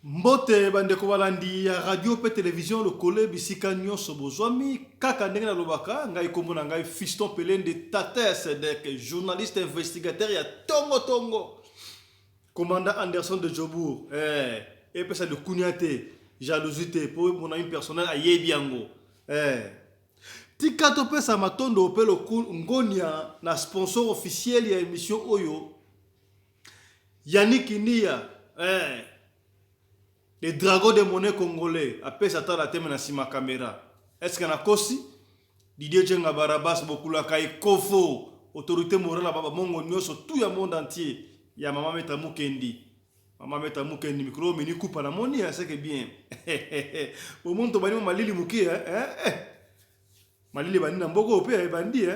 Mbote bandeko balandi ya radio pe télévision le kole bisika nyonso bozwami kaka ndenge na lobaka ngai kombo na ngai Fiston Pelende Tata Sedek journaliste investigateur ya tongo tongo commandant Anderson de Jobour et pesa de kunyate jalousie pour mon ami personnel ayebi yango tika to pesa matondo pe lo ngonia na sponsor officiel ya émission oyo Yannick Nia les dragons de monnaie congolais après ça la thème na sima caméra est-ce qu'on a kosi Didier Djenga Barabas Bokula Kai Kofo autorité morale na baba mongo nyoso tout ya monde entier ya mama meta mukendi micro mini coupe na moni c'est que bien au monde to bani malili muki malili bani na mboko pe bandi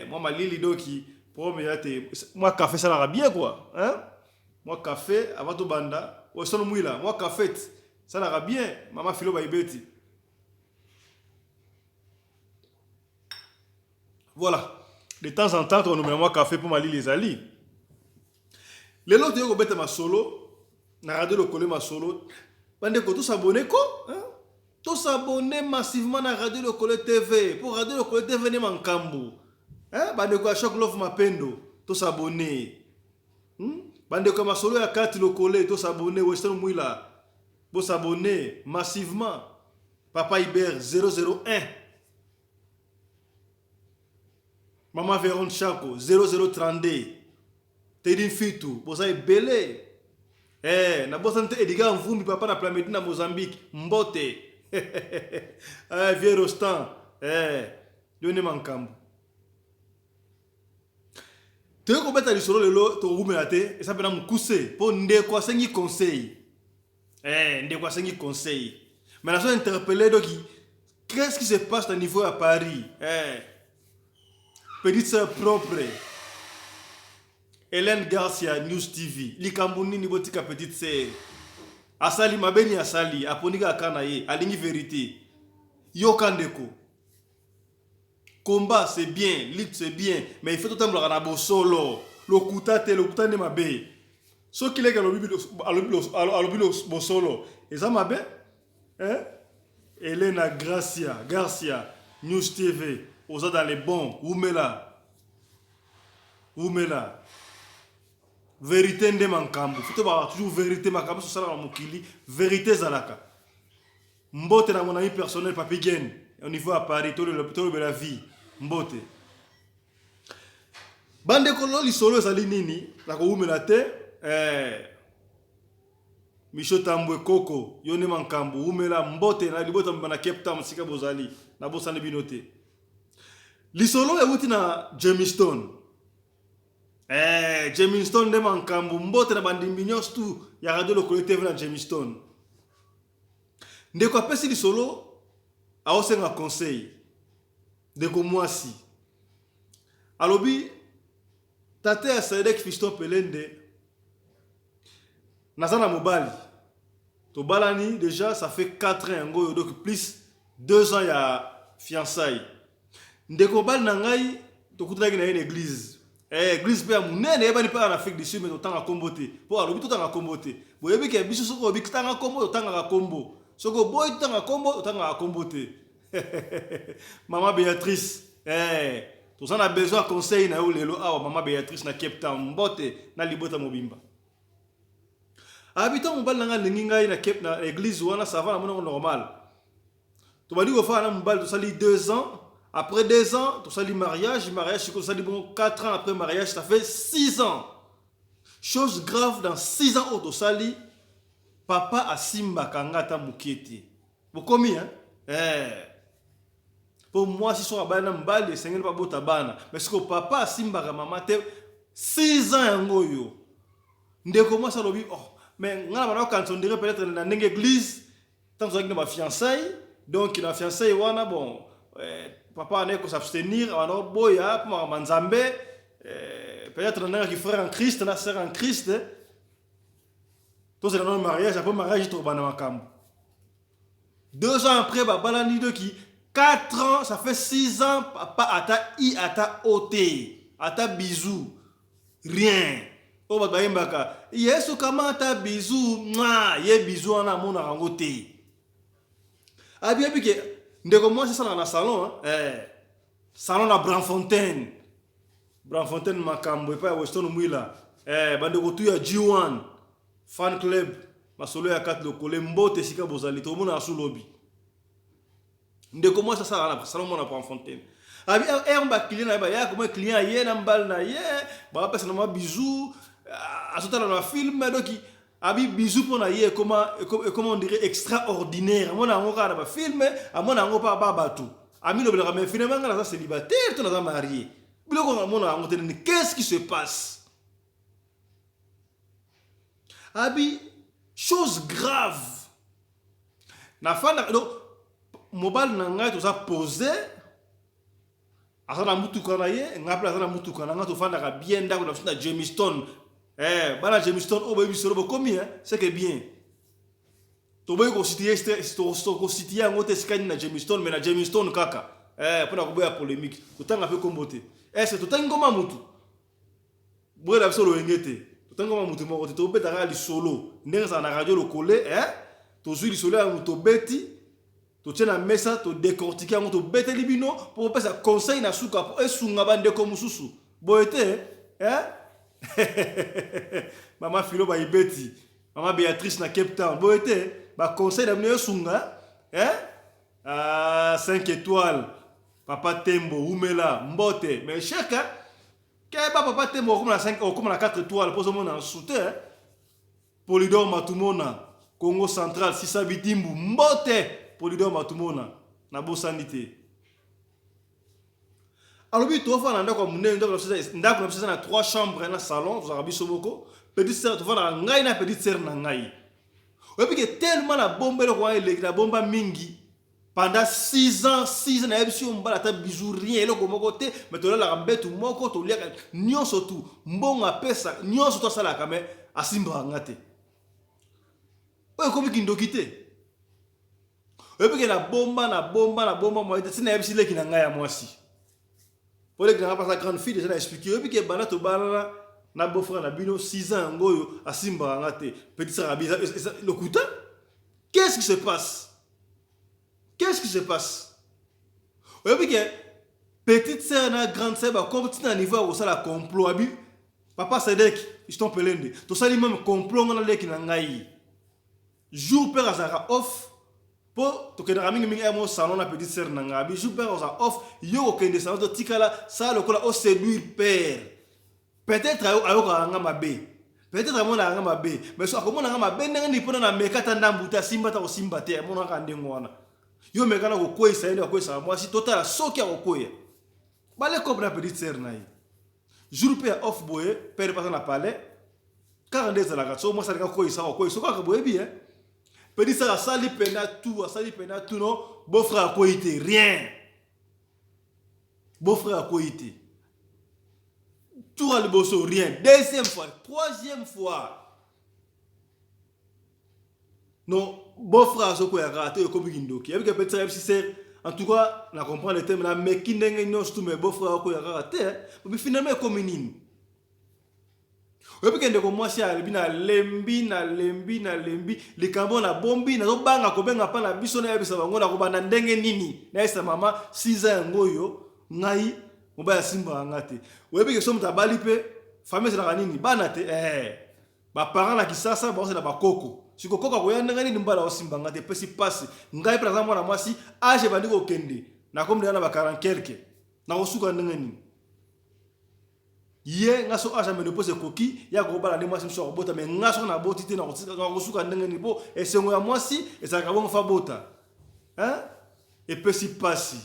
moi malili doki pour me yate moi café ça la bien quoi moi café avant to banda ou son mouila moi café ça la bien maman filo baibeti voilà de temps en temps on nous met moi café pour mali les ali les autres yo bete ma solo na radio le coller ma solo bande ko tous abonner ko tous abonner massivement na radio le coller TV pour radio le coller TV ne mankambu bande ko chaque love mapendo tous abonner bande ko ma solo ya 4 le coller tous abonner Western Mouila pour s'abonner massivement Papa Iber 001 Maman Véron Chako 0032 Tedin Fitu pour ça belé na bosante Ediga Mvumbi papa na Plamedi na Mozambique Mbote vieux Rostan yone mankambu te ko beta lisolo lelo to rumelate et ça pena mukuse po ndeko asengi conseil ndeko asengi conseil mais la so interpellé donc qu'est-ce qui se passe au niveau à Paris petite sœur propre Hélène Garcia News TV likambuni ni botika petite sœur asali mabeni asali aponika akana ye alingi vérité yokandeko combat c'est bien, lutte c'est bien, mais il faut tout le temps le solo, le kutate ne mabe. Ce qui est le solo, et ça mabe, Elena Garcia, News TV, aux dans les bons, Oumela, vérité de mankambu, faut toujours vérité mankambu sur ça la mukili, vérité zalaka. Mbote na mon ami personnel Papi Gen, au niveau à Paris, tout le la vie. Mbote bande kolo lisolo ezali nini na ko umela te Micho Tambwe Koko yone mankambu umela mbote na libota mbana Cape Town sika bozali na bosane binote lisolo ya wuti na Jamestown Jamestown de mankambu mbote na bandi minyos tu ya radio le collectif na Jamestown ndeko apesi lisolo aosenga conseil de Komwasi alobi Tata Sedek Fiston Pelende Nazana Mobali to balani déjà ça fait 4 ans ngo donc plus 2 ans ya fiançailles ndeko bal na ngai to kutaki na une église église pe munene ebani pa en Afrique du Sud mais to tanga kombote po alobi to tanga kombote boyebi ke biso soko obi tanga kombo to tanga kombo soko boy tanga kombo to tanga kombote Maman Béatrice, tout ça on a besoin de conseils na lelo Maman Béatrice na Cape Town mbote na libota mobimba. Habitant mobal na ngai na Cape na église wana ça va na mona normal. To bali ko fa na mobal to sali 2 ans, après 2 ans to sali mariage ko sali bon 4 ans après mariage ça fait 6 ans. Chose grave dans 6 ans to sali papa asimba kangata mukete. Bokomi pour moi si so bana mbali sengeli pa bota bana mais ce que papa simba maman te 6 ans yango yo ndeko moi ça lobi mais ngala bana quand on dirait peut-être dans une église tant que ma fiançailles donc la fiançailles wana bon papa ne ko s'abstenir alors boya pour manzambe peut-être dans un frère en Christ na sœur en Christ tout c'est dans le mariage après mariage to bana makambo 2 ans après balani de qui 4 ans, ça fait 6 ans, papa ata i ata ote, ata bisou, rien. o ba yembaka Yesu kamata bisou mwa ye bisou ana mona rango te abi que ndeko moi c'est ça dans le salon salon na Branfontaine makambo pa Weston Mwila bandeko tu ya G1 fan club masolo ya 4 lokole mbote sika bozali to mona asu lobby ndeko moi c'est ça dans le salon na Branfontaine abi ba client na ba ya comme client ye na mbal na ye ba pesa na bisou asotala na film donc abi bisou pour na ye comment on dirait extraordinaire mona ngo kana ba film amona ngo pa ba batu ami no bela mais finalement ngana ça célibataire to na marié biloko mona ngo tene qu'est-ce qui se passe abi chose grave na fana donc mobile na ngai to ça poser asana mutuka na ye ngapla asana mutuka na ngato fanda ka bien ndako na Jamestown bana Jamestown o baby solo komi c'est que bien to boy ko situer ko situer ngote skani na Jamestown mais na Jamestown kaka pona ko boya polémique to tanga pe kombote c'est to tanga ngoma mutu boy la solo ngete to tanga ngoma mutu mo to beta ka li solo ndenga na radio lo coller to zui li solo ya mutu beti to tena mesa to décortiquer ngoto beta libino pour passer conseil na suka pour esunga bande ko mususu boyete Maman Philo ba ibeti, maman Béatrice na Cape Town. Boete, ba conseil d'amener sunga, 5 étoiles. Papa Tembo, Oumela, Mbote, mais cheka, papa Tembo comme la 5 comme la 4 étoiles pour ce monde en soutien. Polydor Matumona, Congo central, Sisa Bitimbu, Mbote, Polydor Matumona, na bosanité. Alors, oui, tu vas faire un endroit comme nous, na 3 chambres, un salon, vous avez vu beaucoup. Petite sœur, tu vas faire un petite sœur nangai. Et puis, tellement la bombe, la bombe mingi, pendant 6 ans, il y a eu la table bisou, rien, mais tu as la rambette, tu as nyon surtout, bon à pesa, nyon surtout ça la camé, à Simba ngate. Ouais, comme qui nous quitte. Et puis, la bombe, moi, c'est une épisode qui n'a pas moi aussi. Pour les grands, sa grande fille déjà expliqué. Et puis que bana to bana na beau-frère na bino 6 ans ngoyo asimba ngate petit sarabi le couta. Qu'est-ce qui se passe? Qu'est-ce qui se passe? Et puis que petite sœur na grande sœur ba comme petit niveau au ça la complot abi papa Sedek ils sont pelende. To ça même complot ngana leki na ngai. Jour père azara off pour to kena mingi mingi mo salon na petite sœur na ngabi jour père oza off yo kende salon to tikala ça le kola o séduire père peut-être ayo ka nga mabe peut-être amona nga mabe mais so akomona nga mabe ndenge ni pona na mekata ndambuta simba ta ko simba te amona ka ndengo wana yo mekana ko kwesa ende ko kwesa moi si total soki ko koya bale ko na petite sœur na yi jour père off boye père pas na palais 42 za la gatso moi ça ka kwesa ko ka boye bien. Petit ça sali pena tout non beau-frère a coïté rien. Beau-frère a coïté. Tout à le bosso rien. Deuxième fois, troisième fois. Non, beau-frère a quoi raté comme Gindoki. Avec petit ça c'est en tout cas, on comprend le thème là mais qui n'est non tout mais beau-frère a quoi raté. Mais finalement comme une et puis quand on commence à lembi les cambons na bombi na banga ko benga pa na biso na yebisa bango na ko bana ndenge nini na esa mama 6 ans ngoyo ngai mobaya simba ngate we puis que somme tabali pe famille na nini bana te ba parents na kisasa ba na ba koko siko koko ko yanda ngani mbala osimba ngate pe si passe ngai par exemple na mwasi age bandi ko kende na comme na ba 40 quelque na osuka ndenge nini ye ngaso aja me pose koki ya ko bala ne mwasi mso bota me ngaso na botite na kosuka ndenge ni bo esengo ya mwasi ezaka bongo fa bota et peut si passi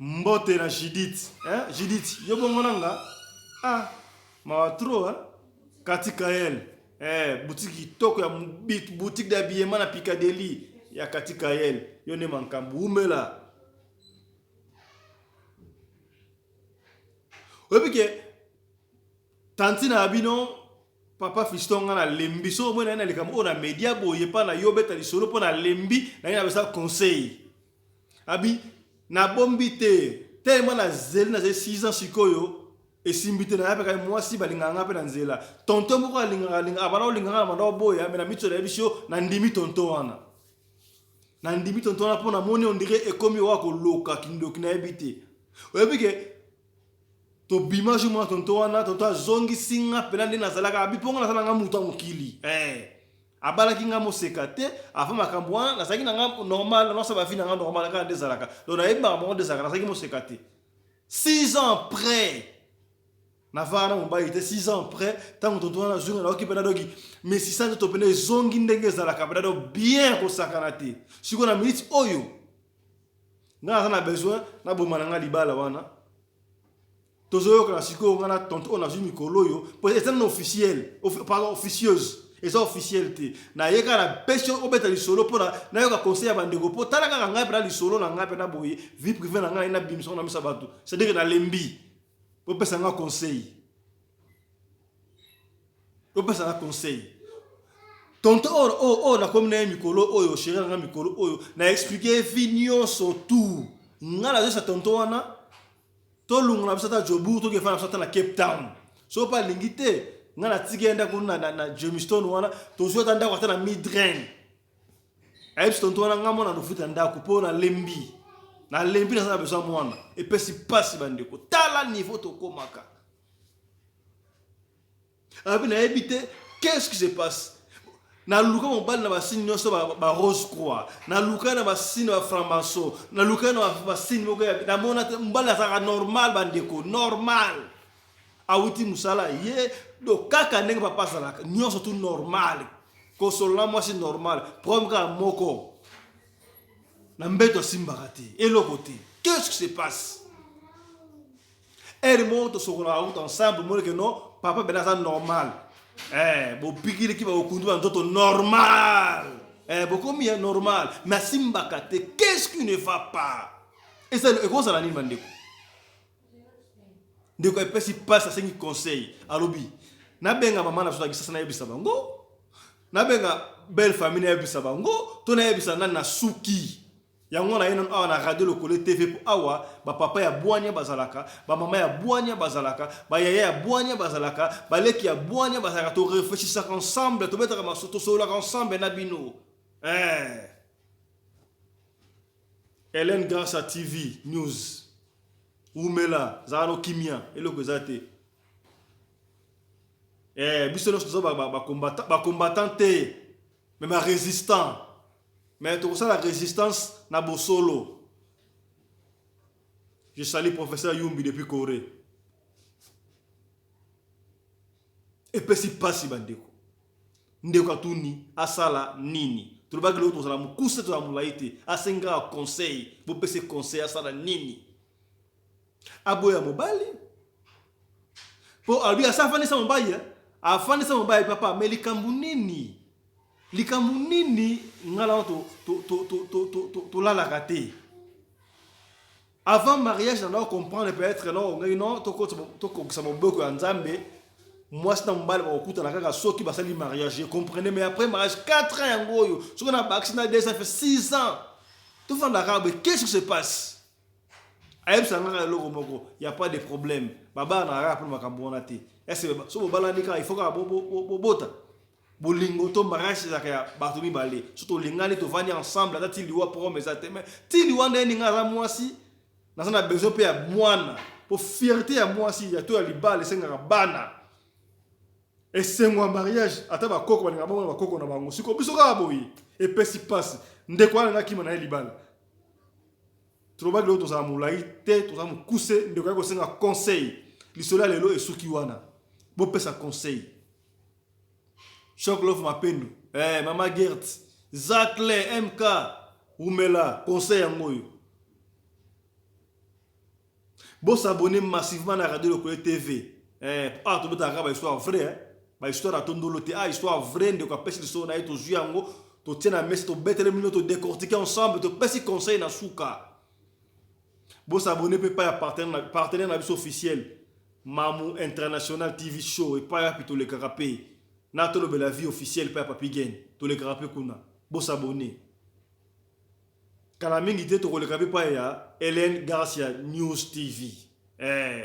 mbote na Judith yo bongo nanga ma trop Katikael boutique toko ya boutique d'habillement na Piccadilly ya Katikael yo ne mankambu umela. Et puis que tantina abino papa fiston na lembi so mo na le kam ona media boye pa na yo beta li solo po na lembi na ina besa conseil abi na bombi te tellement na zel na 6 ans sikoyo et simbite na yape kai mwasi balinganga pe na nzela tonton moko alinga abana olinganga manda oboya me na mitso na bisho na ndimi tonton wana na ndimi tonton wana pona moni on dirait ekomi wa ko loka kindoki na ebite oyebike to bimage mo tonton wana tonton zongi singa pena ndi nazalaka abiponga nazalanga muta mokili abala kinga mo sekate afa makambo wana nazaki nanga normal non ça va finir normal ka ndezalaka donc na yeba mo ndezalaka nazaki mo sekate 6 ans après Navana mobali était 6 ans après tant que tonton na zunga na okipe na dogi mais si ça to pene zongi ndenge za kabada do bien ko sakanate siko na minute oyo nga na besoin na bomana nga libala wana tozoyo kana siko nga na tonton na zumi koloyo pour être un officiel pardon officieuse et ça officialité na yeka na pesho obeta li solo pona na yoka conseil ya bandeko po tala nga nga pe na li solo na nga pe na boye vie privée na nga ina bimso na misabatu c'est dire na lembi pour passer un conseil. Pour passer un conseil. Tonton na comme na mikolo oyo chéri na mikolo oyo na expliquer vignon surtout. Nga la sa tonton wana to lungu na bisata jobu to ke fa na na Cape Town. So pa lingite nga na tigenda kuna na Jamestown wana to zo tanda kwa na Midrain. Ayi tonton wana nga mona no futa ndako po na lembi. Na lembi na besoin mwana et puis si passe bandeko tala niveau to komaka abi na ebité qu'est-ce qui se passe na luka mon bal na basine nyonso ba rose croix na luka na basine ba franc-maçon na luka na basine moko na mona mbal na normal bandeko normal awuti musala ye do kaka ndenge papa sala nyonso tout normal ko solo moi c'est normal problème moko Nambeto Simbarati, et le côté. Qu'est-ce qui se passe? Elle monte sur la route ensemble, moi que non, papa Benaza normal. Bon piquer qui va au conduire en d'autres normal. Beaucoup mieux normal. Mais Simbakate, qu'est-ce qui ne va pas? Et c'est le gros salani mandeko. De quoi il se passe à 5 conseils. Alobi. Nabenga maman na sota gisa na yebisa bango. Nabenga belle famille na yebisa bango. Tona yebisa na suki. Yango na yeno awa na radio lokole TV pour awa ba papa ya boanya bazalaka ba mama ya boanya bazalaka ba yaya ya boanya bazalaka ba leki ya boanya bazalaka to réfléchir ensemble to mettre ma soto solo ensemble na bino Hélène grâce à TV News Oumela Zano Kimia eloko zate biso no so ba combattant te mais ma résistant. Mais tout ça, la résistance n'a pas solo. Je salue le professeur Yumbi depuis Corée. Et puis si pas si bandeko. Ndeko tuni asala nini. Tout le bagage l'autre, ça m'a coussé dans la moulaïté. Asenga conseil. Vous pouvez conseil asala nini. Aboya mobali. Pour albi asafani sa mobali. Afani sa mobali papa. Mais likambu nini. Likambu nini ngala to la raté. Avant mariage, on doit comprendre peut-être non to ça m'a beaucoup nzambe. Moi c'est un bal au kuta na kaka soki basali mariage, je comprenais mais après mariage 4 ans ngoyo. Ce qu'on a vacciné déjà ça fait 6 ans. Tout fan d'arabe, qu'est-ce qui se passe? Aïe ça ngala loko moko, il y a pas de problème. Baba na arabe pour makambonate. Est-ce que so balanika il faut ka bota. Bolingo to mariage zakaya batumi balé surtout lingani to vani ensemble ata tiliwa pour mes ateme tiliwa ndeni ngala mwasi na sana besoin pe ya mwana pour fierté ya mwasi ya to ya libale senga bana et c'est moi mariage ata ba koko balinga ba koko na bango siko biso ka boyi et pesi passe ndeko na kima na libale troba glo to za mulai te to za mukuse ndeko ko senga conseil lisola lelo esuki wana bo pesa conseil Choc Love Mapendo, Mama Gert, Zakle, MK, Oumela, conseil à moi. Bon s'abonner massivement à la radio Lokole TV. Tout le monde a histoire vraie, histoire à ton doloté, histoire vraie de quoi pêcher le son à être aux yeux en haut, tu tiens à mettre ton bête les minutes, tu décortiquer ensemble, tu pêcher conseil dans souka. Bon s'abonner peut pas partenaire dans la officiel, Mamou International TV Show et pas plutôt le carapé. Natolo la vie officielle pa papi gain to le grappe kuna bo s'abonner kala mingi te to le grappe pa ya Hélène Garcia News TV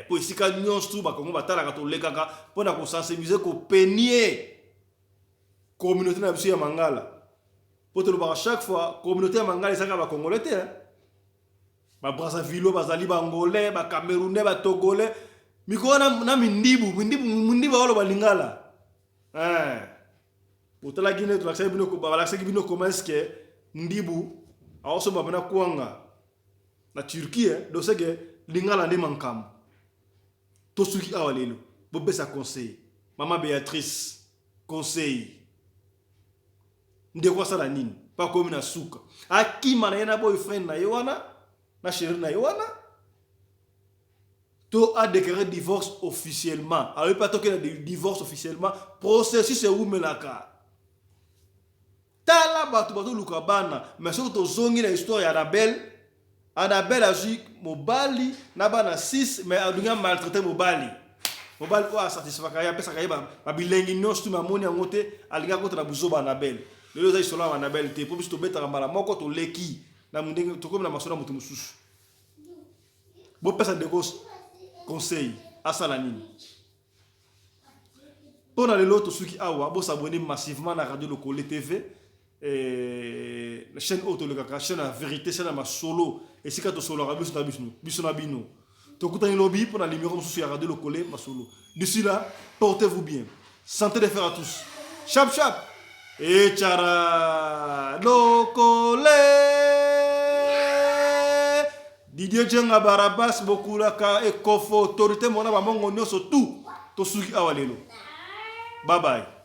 Pour ici quand nous tout ba kongo batala ka to lekaka pour na ko sensibiliser ko peigner communauté na biso ya Mangala. Pour te le voir chaque fois communauté ya Mangala ezaka ba congolais te ba Brazzaville bazali ba angolais ba camerounais ba togolais miko na mindibu walo ba lingala utala Guinée tu laksa bino ko ba laksa bino comment est-ce que ndibu aoso ba bana kuanga na Turquie do sege lingala ndi mankam to suki awalelo bo besa conseil maman Béatrice conseil ndeko sala nini pas comme na suka akima na yena boyfriend na yowana na chérie na yowana to a déclaré divorce officiellement alors pas toquer le divorce officiellement processus est où melaka tala batu luka bana mais surtout to zongi na histoire ya Annabelle a joué mobali na bana 6 mais adunga maltraité mobali ko satisfaka ya pesa kaiba babilengi nyonso tu mamoni ngote alinga ko na buzoba Annabelle lelo za isola Annabelle te pour biso to beta mbala moko to leki na mundenge to comme na masona mutu mususu bo pesa de conseil asala nini pour na lelo to suki awa bo s'abonner massivement na Radio Lokole TV la chaîne auto le kaka chaîne la vérité chaîne ma solo et si ka to solo biso na bino to kutani lobby pour na numéro mususu ya Radio Lokole ma solo d'ici là portez-vous bien santé de fer à tous chap chap et chara Lokole Didier Djenga Barabas Bokulaka et Kofo autorité mona ba mongo nyoso tout to suki awalelo bye bye.